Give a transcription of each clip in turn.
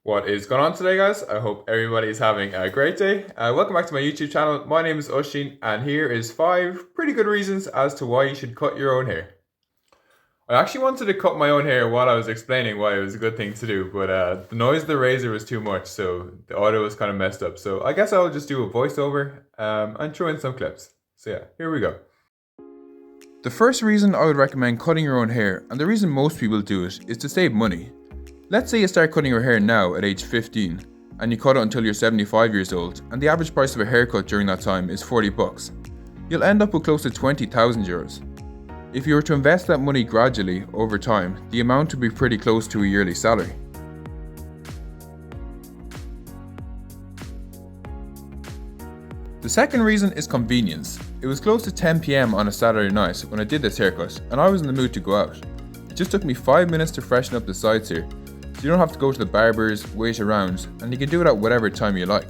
What is going on today, guys? I hope everybody's having a great day. Welcome back to my YouTube channel. My name is Oshin, and here is 5 pretty good reasons as to why you should cut your own hair. I actually wanted to cut my own hair while I was explaining why it was a good thing to do, but the noise of the razor was too much, so the audio was kind of messed up. So I guess I'll just do a voiceover and throw in some clips. So yeah, here we go. The first reason I would recommend cutting your own hair, and the reason most people do it, is to save money. Let's say you start cutting your hair now at age 15 and you cut it until you're 75 years old, and the average price of a haircut during that time is 40 bucks. You'll end up with close to 20,000 euros. If you were to invest that money gradually over time, the amount would be pretty close to a yearly salary. The second reason is convenience. It was close to 10 PM on a Saturday night when I did this haircut, and I was in the mood to go out. It just took me 5 minutes to freshen up the sides here, so you don't have to go to the barbers, wait around, and you can do it at whatever time you like.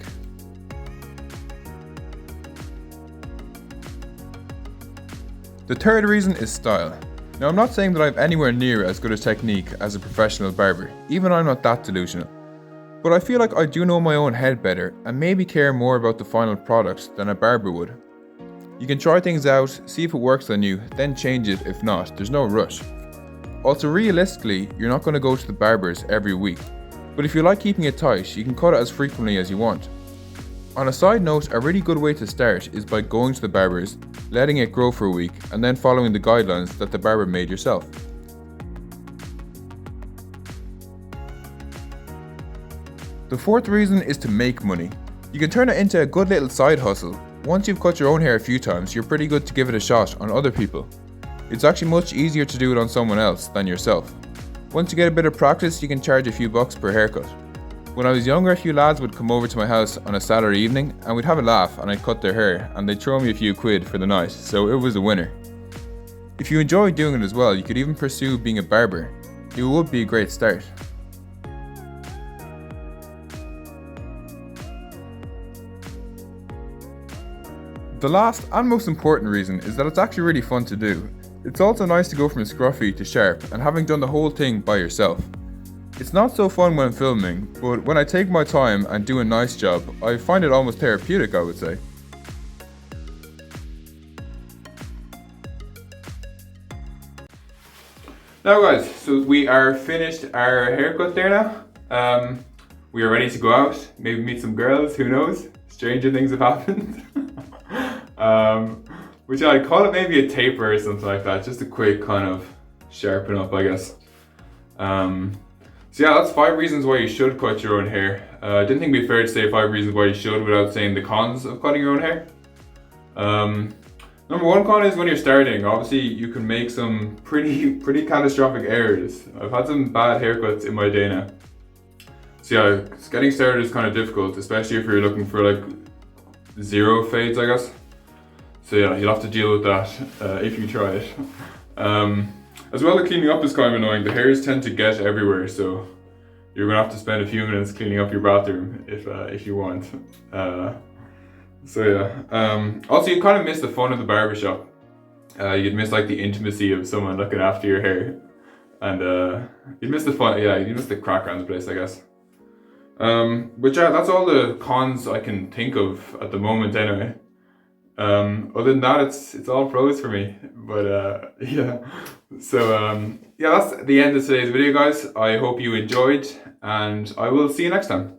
The third reason is style. Now, I'm not saying that I have anywhere near as good a technique as a professional barber, even I'm not that delusional. But I feel like I do know my own head better and maybe care more about the final product than a barber would. You can try things out, see if it works on you, then change it if not, there's no rush. Also, realistically, you're not going to go to the barbers every week, but if you like keeping it tight, you can cut it as frequently as you want. On a side note, a really good way to start is by going to the barbers, letting it grow for a week, and then following the guidelines that the barber made yourself. The fourth reason is to make money. You can turn it into a good little side hustle. Once you've cut your own hair a few times, you're pretty good to give it a shot on other people. It's actually much easier to do it on someone else than yourself. Once you get a bit of practice, you can charge a few bucks per haircut. When I was younger, a few lads would come over to my house on a Saturday evening and we'd have a laugh and I'd cut their hair and they'd throw me a few quid for the night, so it was a winner. If you enjoy doing it as well, you could even pursue being a barber. It would be a great start. The last and most important reason is that it's actually really fun to do. It's also nice to go from scruffy to sharp and having done the whole thing by yourself. It's not so fun when filming, but when I take my time and do a nice job, I find it almost therapeutic, I would say. Now guys, so we are finished our haircut there now. We are ready to go out, maybe meet some girls, who knows? Stranger things have happened. Which I'd call it maybe a taper or something like that, just a quick kind of sharpen up, I guess. So yeah, that's 5 reasons why you should cut your own hair. I didn't think it'd be fair to say 5 reasons why you should without saying the cons of cutting your own hair. Number one con is when you're starting, obviously you can make some pretty catastrophic errors. I've had some bad haircuts in my day now. So yeah, getting started is kind of difficult, especially if you're looking for like zero fades, I guess. So yeah, you'll have to deal with that if you try it. As well, the cleaning up is kind of annoying. The hairs tend to get everywhere, so you're gonna have to spend a few minutes cleaning up your bathroom if you want. So yeah. Also, you kind of miss the fun of the barbershop. You'd miss like the intimacy of someone looking after your hair, and you'd miss the fun. Yeah, you'd miss the crack around the place, I guess. But yeah, that's all the cons I can think of at the moment, anyway. Other than that, it's all pros for me. But yeah. So yeah, that's the end of today's video, guys. I hope you enjoyed, and I will see you next time.